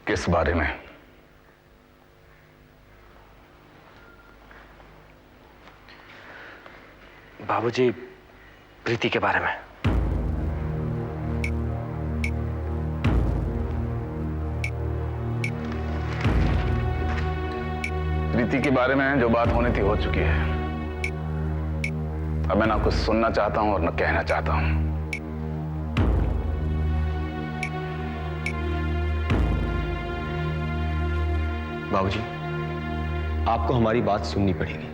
किस बारे में? बाबूजी, प्रीति के बारे में। प्रीति के बारे में जो बात होनी थी हो चुकी है। अब मैं ना कुछ सुनना चाहता हूं और ना कहना चाहता हूं। बाबूजी, आपको हमारी बात सुननी पड़ेगी।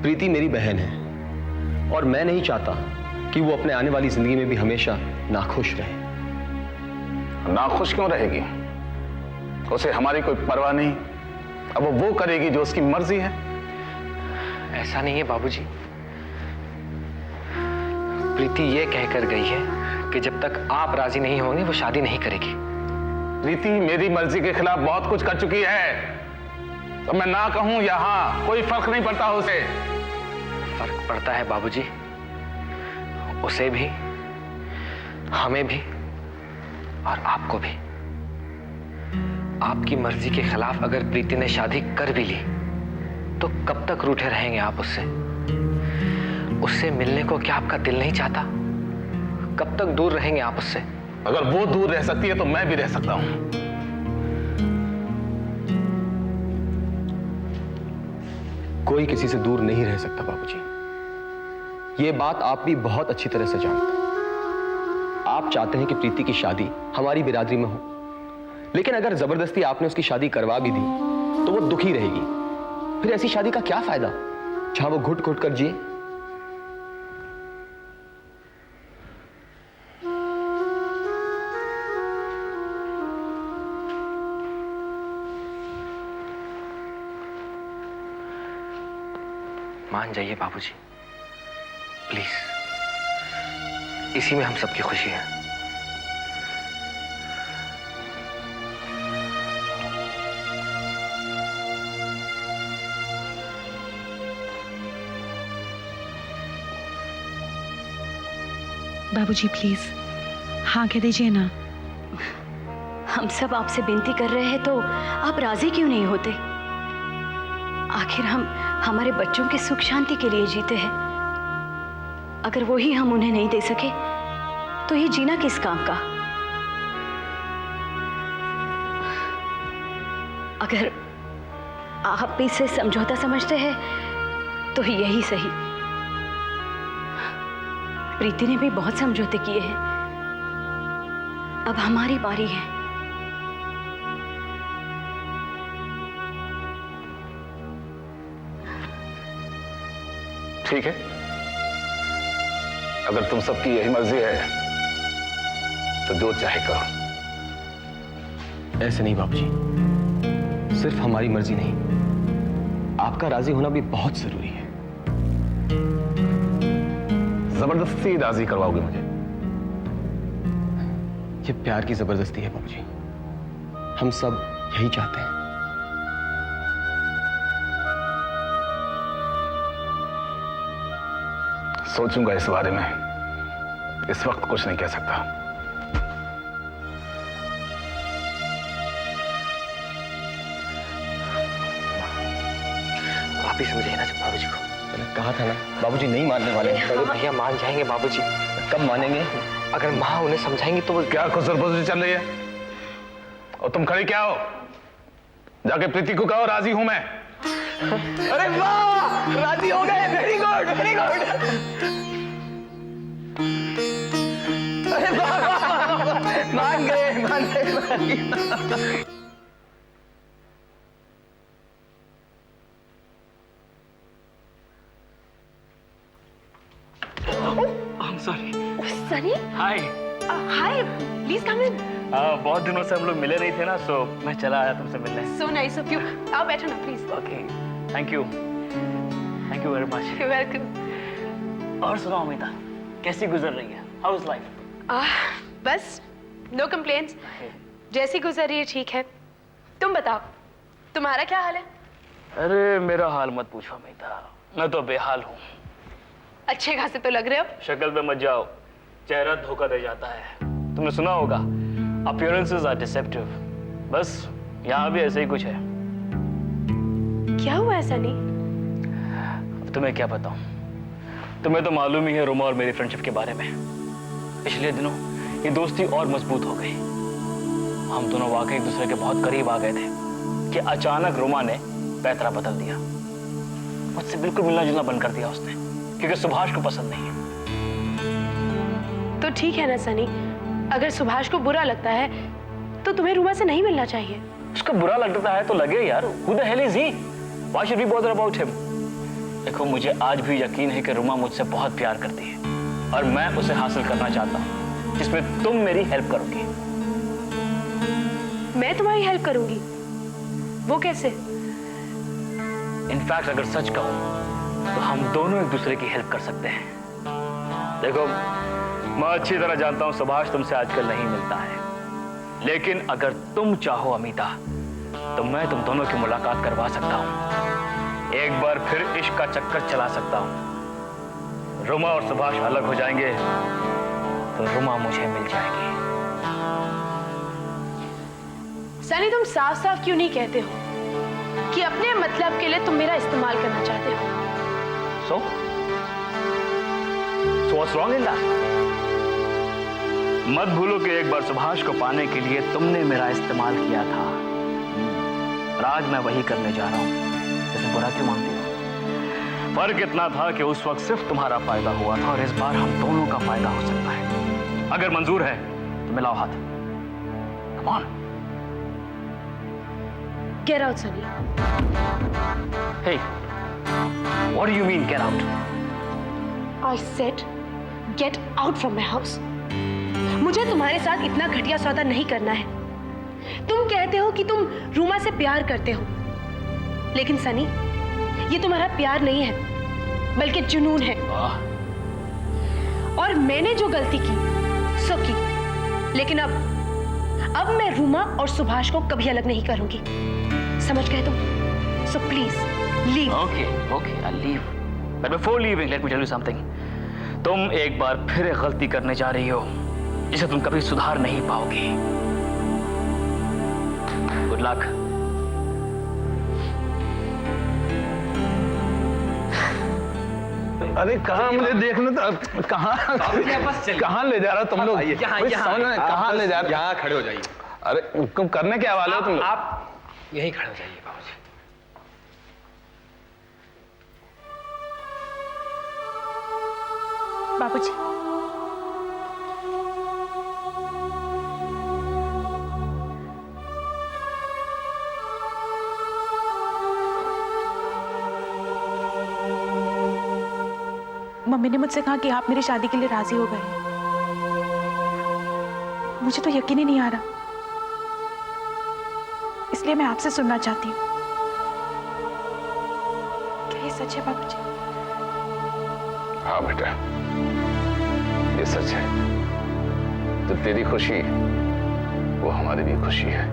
प्रीति मेरी बहन है और मैं नहीं चाहता कि वो अपने आने वाली जिंदगी में भी हमेशा नाखुश रहे। नाखुश क्यों रहेगी? उसे हमारी कोई परवाह नहीं। अब वो करेगी जो उसकी मर्जी है। ऐसा नहीं है बाबूजी। प्रीति ये कहकर गई है कि जब तक आप राजी नहीं होंगे वो शादी नहीं करेगी। प्रीति मेरी मर्जी के खिलाफ बहुत कुछ कर चुकी है। तो मैं ना कहूं या हां, कोई फर्क नहीं पड़ता उसे। फर्क पड़ता है बाबूजी, उसे भी, हमें भी और आपको भी। आपकी मर्जी के खिलाफ अगर प्रीति ने शादी कर भी ली तो कब तक रूठे रहेंगे आप उससे? उससे मिलने को क्या आपका दिल नहीं चाहता? कब तक दूर रहेंगे आप उससे? अगर वो दूर रह सकती है तो मैं भी रह सकता हूं। कोई किसी से दूर नहीं रह सकता बाबूजी। ये बात आप भी बहुत अच्छी तरह से जानते हैं। आप चाहते हैं कि प्रीति की शादी हमारी बिरादरी में हो, लेकिन अगर जबरदस्ती आपने उसकी शादी करवा भी दी तो वो दुखी रहेगी। फिर ऐसी शादी का क्या फायदा जहां वो घुट घुट कर जिए? मान जाइए बाबूजी, प्लीज। इसी में हम सबकी खुशी है। बाबूजी प्लीज हाँ कह दीजिए ना। हम सब आपसे विनती कर रहे हैं तो आप राजी क्यों नहीं होते? आखिर हम हमारे बच्चों के सुख शांति के लिए जीते हैं। अगर वो ही हम उन्हें नहीं दे सके तो ये जीना किस काम का? अगर आप इसे समझौता समझते हैं तो यही सही। प्रीति ने भी बहुत समझौते किए हैं, अब हमारी बारी है। ठीक है, अगर तुम सबकी यही मर्जी है तो जो चाहे करो। ऐसे नहीं बाबूजी, सिर्फ हमारी मर्जी नहीं, आपका राजी होना भी बहुत जरूरी है। जबरदस्ती राजी करवाओगे मुझे? ये प्यार की जबरदस्ती है बाबूजी, हम सब यही चाहते हैं। सोचूंगा इस बारे में, इस वक्त कुछ नहीं कह सकता। आप ही समझिए ना बाबूजी को। मैंने कहा था ना, बाबूजी नहीं मानने वाले। अरे भैया मान जाएंगे बाबूजी। कब मानेंगे? अगर माँ उन्हें समझाएंगी तो वो। क्या खुसर-फुसर चल रही है और तुम खड़ी क्या हो? जाके प्रीति को कहो राजी हूं मैं। अरे वाह, राजी हो गए, वेरी गुड वेरी गुड। अरे वाह मान गए मान गए। Sorry. Sunny, hi. Hi, please come in. बहुत दिनों से हम लोग मिले नहीं थे ना, सो मैं चला आया तुमसे मिलने। So nice of you. आओ बैठो ना please. Okay, thank you very much. You welcome. और सुनाओ अमिता, कैसी गुजर रही है? How is life? बस नो कंप्लेंट्स, जैसी गुजर रही है ठीक है। तुम बताओ, तुम्हारा क्या हाल है? अरे मेरा हाल मत पूछो अमिता, मैं तो बेहाल हूँ। अच्छे खासे तो लग रहे हो। शक्ल पे मत जाओ, चेहरा धोखा दे जाता है। तुमने सुना होगा, appearances are deceptive। बस यहाँ भी ऐसे ही कुछ है। क्या हुआ है सनी? अब तुम्हें क्या बताऊं, तुम्हें तो मालूम ही है रोमा और मेरी फ्रेंडशिप के बारे में। पिछले दिनों ये दोस्ती और मजबूत हो गई। हम दोनों वाकई एक दूसरे के बहुत करीब आ गए थे कि अचानक रोमा ने पैतरा बदल दिया। मुझसे बिल्कुल मिलना जुलना बंद कर दिया उसने, क्योंकि सुभाष को पसंद नहीं है। तो ठीक है ना सनी, अगर सुभाष को बुरा लगता है तो तुम्हें रूमा से नहीं मिलना चाहिए। उसको बुरा लगता है तो लगे यार, who the hell is he? Why should we bother about him? देखो, मुझे आज भी यकीन है कि रूमा मुझसे बहुत प्यार करती है और मैं उसे हासिल करना चाहता हूँ, जिसमें तुम मेरी हेल्प करोगी। मैं तुम्हारी हेल्प करूंगी? वो कैसे? इनफैक्ट अगर सच कहूं तो हम दोनों एक दूसरे की हेल्प कर सकते हैं। देखो, मैं अच्छी तरह जानता हूं सुभाष तुमसे आजकल नहीं मिलता है, लेकिन अगर तुम चाहो अमिता तो मैं तुम दोनों की मुलाकात करवा सकता हूं। एक बार फिर इश्क का चक्कर चला सकता हूं। रुमा और सुभाष अलग हो जाएंगे तो रुमा मुझे मिल जाएगी। सनी, तुम साफ साफ क्यों नहीं कहते हो कि अपने मतलब के लिए तुम मेरा इस्तेमाल करना चाहते हो? So what's wrong in that? मत भूलो कि एक बार सुभाष को पाने के लिए तुमने मेरा इस्तेमाल किया था, और आज मैं वही करने जा रहा हूं। जैसे बुरा क्यों मानती हो? फर्क इतना था कि उस वक्त सिर्फ तुम्हारा फायदा हुआ था और इस बार हम दोनों का फायदा हो सकता है। अगर मंजूर है तो मिलाओ हाथ। Come on. Get out, Sunny. Hey, what do you mean get out? I said get out from my house. मुझे तुम्हारे साथ इतना घटिया सौदा नहीं करना है। तुम कहते हो कि तुम रूमा से प्यार करते हो, लेकिन सनी, ये तुम्हारा प्यार नहीं है बल्कि जुनून है। और मैंने जो गलती की सो की, लेकिन अब मैं रूमा और सुभाष को कभी अलग नहीं करूंगी। समझ गए तुम? So please leave. Okay, I'll leave. But before leaving, let me tell you something. तुम एक बार फिर एक गलती करने जा रही हो जिसे तुम कभी सुधार नहीं पाओगी। Good luck. अरे कहाँ मुझे देखना था, कहाँ ले जा रहा तुम लोग? कहाँ ले जा रहे? यहाँ खड़े हो जाइए। अरे तुम करने क्या वाले हो तुम लोग? आप यहीं खड़े हो जाइए बाबूजी। बाबूजी, मम्मी ने मुझसे कहा कि आप मेरी शादी के लिए राजी हो गए। मुझे तो यकीन ही नहीं आ रहा, इसलिए मैं आपसे सुनना चाहती हूँ। क्या ये सच है बाबूजी? हाँ बेटा, ये सच है। तो तेरी खुशी वो हमारी भी खुशी है।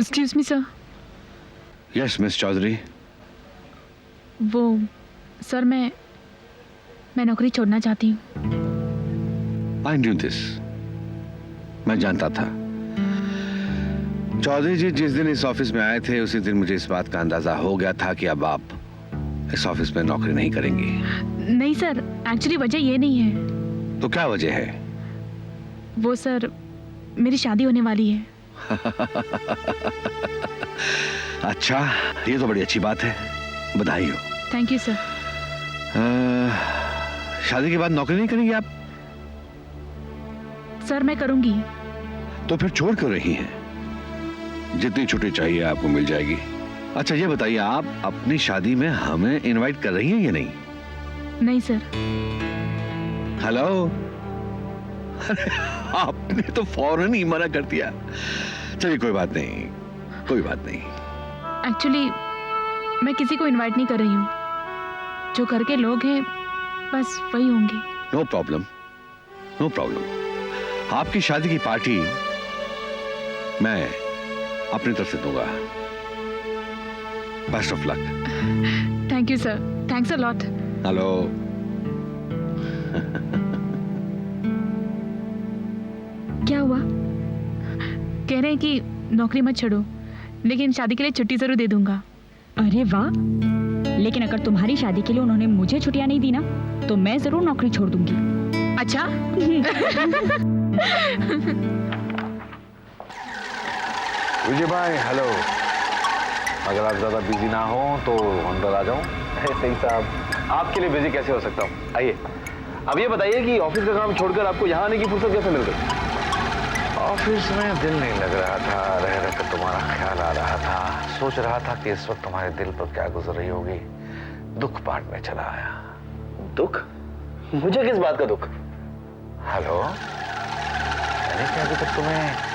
Excuse me sir. Yes miss Chaudhary. वो सर, मैं नौकरी छोड़ना चाहती हूँ। I knew this. मैं जानता था। चौधरी जी जिस दिन इस ऑफिस में आए थे उसी दिन मुझे इस बात का अंदाजा हो गया था कि अब आप इस ऑफिस में नौकरी नहीं करेंगी। नहीं सर, एक्चुअली वजह ये नहीं है। तो क्या वजह है? वो सर, मेरी शादी होने वाली है। अच्छा, ये तो बड़ी अच्छी बात है, बधाई हो। Thank you sir. शादी के बाद नौकरी नहीं करेंगी आप? सर मैं करूंगी। तो फिर छोड़ क्यों रही हैं? जितनी छुट्टी चाहिए आपको मिल जाएगी। अच्छा ये बताइए, आप अपनी शादी में हमें इनवाइट कर रही हैं या नहीं? नहीं सर। हेलो, आपने तो फौरन ही मना कर दिया। चलिए कोई बात नहीं, कोई बात नहीं। एक्चुअली मैं किसी को इनवाइट नहीं कर रही हूँ। जो घर के लोग हैं बस वही होंगे। No problem, no problem. आपकी शादी की पार्टी मैं अपनी तरफ से दूंगा। Best of luck. Thank you sir, thanks a lot. Hello. क्या हुआ? कह रहे हैं कि नौकरी मत छोड़ो, लेकिन शादी के लिए छुट्टी जरूर दे दूंगा। अरे वाह, लेकिन अगर तुम्हारी शादी के लिए उन्होंने मुझे छुट्टियां नहीं दी ना, तो मैं जरूर नौकरी छोड़ दूंगी। अच्छा? विजय भाई हेलो, अगर आप ज्यादा बिजी ना हो तो अंदर आ जाओ। सिंह साहब, आपके लिए बिजी कैसे हो सकता हूँ? आइए। अब ये बताइए कि ऑफिस का काम छोड़कर आपको यहाँ आने की फुर्सत कैसे मिल गई? ऑफिस में दिल नहीं लग रहा था, रह रह कर तुम्हारा ख्याल आ रहा था। सोच रहा था कि इस वक्त तुम्हारे दिल पर क्या गुजर रही होगी। दुख बांटने चला आया। दुख? मुझे किस बात का दुख? हेलो, यानी कि अभी तक तुम्हें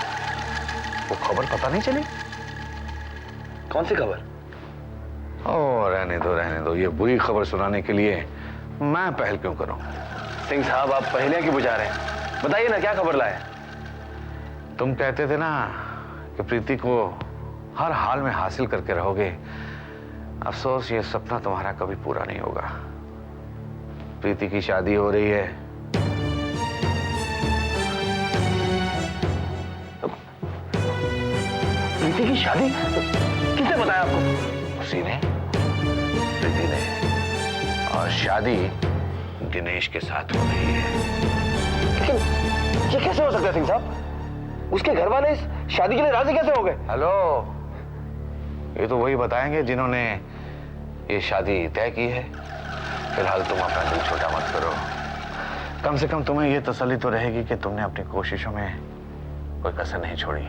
वो खबर पता नहीं चली? कौन सी खबर? ओ रहने दो, ये बुरी खबर सुनाने के लिए मैं पहल क्यों करूं? सिंह साहब, आप पहेलियां क्यों बुझा रहे हैं? बताइए ना, क्या खबर लाए? तुम कहते थे ना कि प्रीति को हर हाल में हासिल करके रहोगे। अफसोस ये सपना तुम्हारा कभी पूरा नहीं होगा। प्रीति की शादी हो रही है। प्रीति की शादी? किसने बताया आपको? उसी ने, प्रीति ने। और शादी दिनेश के साथ हो रही है। लेकिन ये कैसे हो सकता है सिंह साहब? उसके घर वाले इस शादी के लिए राजी कैसे हो गए? हेलो, ये तो वही बताएंगे जिन्होंने ये शादी तय की है। फिलहाल तुम अपना दिल छोटा मत करो। कम से कम तुम्हें ये तसल्ली तो रहेगी कि तुमने अपनी कोशिशों में कोई कसर नहीं छोड़ी।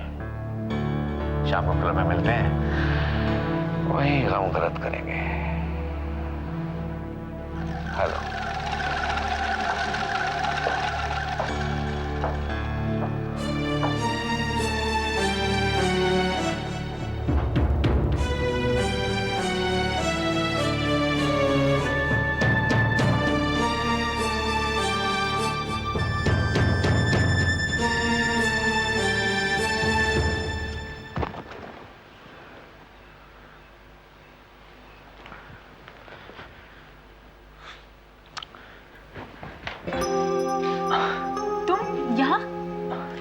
शाम को क्लब में मिलते हैं, वही गम गलत करेंगे। हेलो।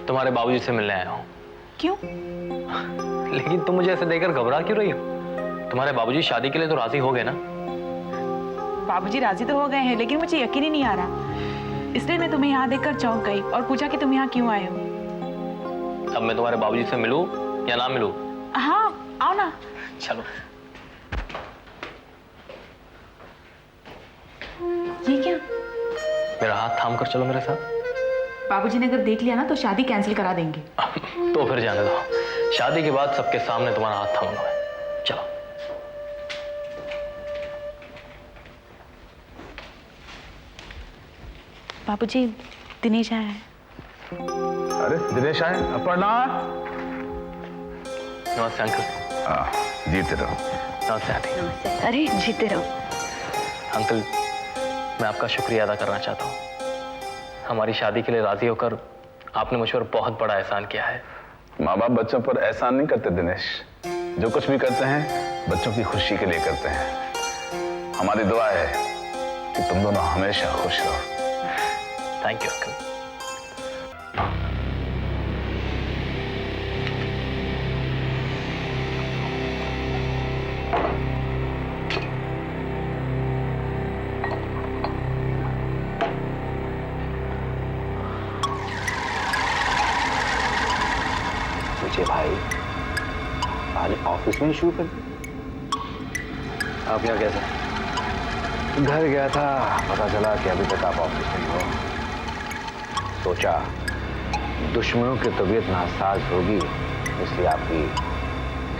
तुम्हारे बाबूजी से मिलने आया हूँ। क्यों? लेकिन तुम मुझे ऐसे देखकर घबरा क्यों रही हो? तुम्हारे बाबूजी शादी के लिए तो राजी हो गए ना? बाबूजी राजी तो हो गए हैं, लेकिन मुझे यकीन ही नहीं आ रहा। इसलिए मैं तुम्हें यहाँ देखकर चौंक गई और पूछा कि तुम यहाँ क्यों आए हो। अब मैं तुम्हारे बाबूजी से मिलूं या ना मिलूं? हाँ, आओ ना। चलो। ये क्या? मेरा हाथ थाम कर चलो मेरे साथ। बाबूजी ने अगर देख लिया ना तो शादी कैंसिल करा देंगे। तो फिर जाने दो। शादी के बाद सबके सामने तुम्हारा हाथ थामना है। चलो। बाबूजी, दिनेश आया है। अरे दिनेश आए? अपर्णा। नमस्ते अंकल। जीते रहो। नमस्ते आंटी। नमस्ते। अरे जीते रहो। अंकल, मैं आपका शुक्रिया अदा करना चाहता हूँ। हमारी शादी के लिए राजी होकर आपने मुझ पर बहुत बड़ा एहसान किया है। माँ बाप बच्चों पर एहसान नहीं करते दिनेश। जो कुछ भी करते हैं बच्चों की खुशी के लिए करते हैं। हमारी दुआ है कि तुम दोनों हमेशा खुश रहो। Thank you uncle. विजय भाई, आज ऑफिस में शुरू कर दिया? आप यहाँ कैसे? घर गया था, पता चला कि अभी तक आप ऑफिस में हो। सोचा दुश्मनों की तबीयत नासाज होगी, इसलिए आपकी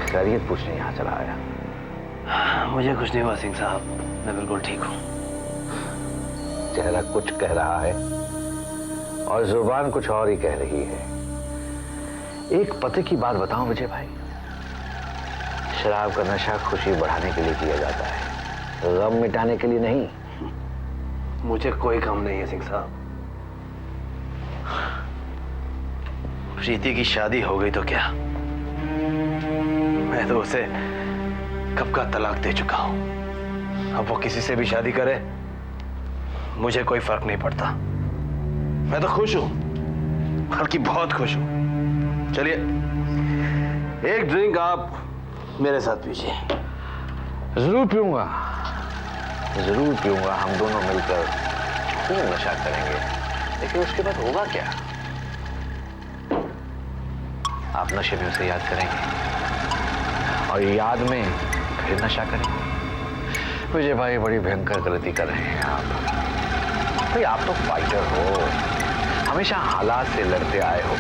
खैरियत पूछने यहाँ चला आया। मुझे कुछ नहीं हुआ सिंह साहब, मैं बिल्कुल ठीक हूँ। चेहरा कुछ कह रहा है और जुबान कुछ और ही कह रही है। एक पते की बात बताऊं विजय भाई, शराब का नशा खुशी बढ़ाने के लिए किया जाता है, गम मिटाने के लिए नहीं। मुझे कोई काम नहीं है सिंह साहब। प्रीति की शादी हो गई तो क्या, मैं तो उसे कब का तलाक दे चुका हूं। अब वो किसी से भी शादी करे, मुझे कोई फर्क नहीं पड़ता। मैं तो खुश हूं, बल्कि बहुत खुश हूं। चलिए, एक ड्रिंक आप मेरे साथ पीजिए। जरूर पीऊंगा, जरूर पीऊंगा। हम दोनों मिलकर खूब नशा करेंगे, लेकिन उसके बाद होगा क्या? आप नशे में उसे याद करेंगे और याद में फिर नशा करेंगे। विजय भाई, बड़ी भयंकर गलती कर रहे हैं आप। भाई, आप तो फाइटर हो, हमेशा हालात से लड़ते आए हो।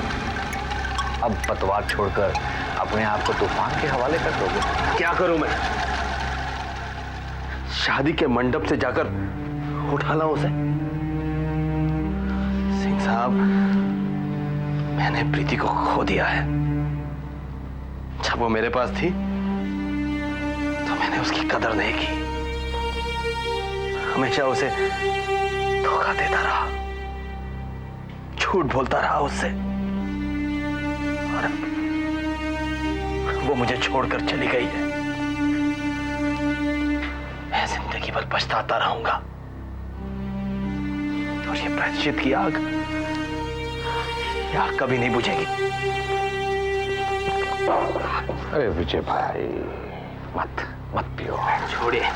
अब पतवार छोड़कर अपने आप को तूफान के हवाले कर दोगे? क्या करूं मैं? शादी के मंडप से जाकर उठा लाऊं उसे? सिंह साहब, मैंने प्रीति को खो दिया है। जब वो मेरे पास थी तो मैंने उसकी कदर नहीं की, हमेशा उसे धोखा देता रहा, झूठ बोलता रहा उससे, और वो मुझे छोड़कर चली गई है। मैं जिंदगी भर पछताता रहूंगा, और ये प्रायश्चित की आग कभी नहीं बुझेगी। अरे विजय भाई, मत मत पियो। छोड़िए।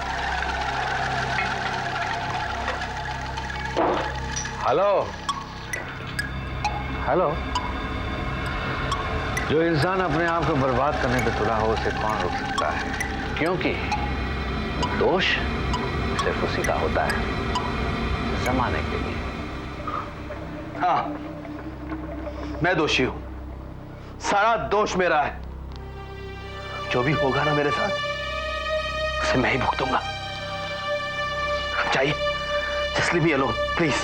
Hello hello. जो इंसान अपने आप को बर्बाद करने पे तुला हो, उसे कौन रोक सकता है? क्योंकि दोष सिर्फ उसी का होता है, जमाने के लिए। हाँ, मैं दोषी हूं, सारा दोष मेरा है। जो भी होगा ना मेरे साथ, उसे मैं ही भुगतूंगा। जाइए, just leave me alone please.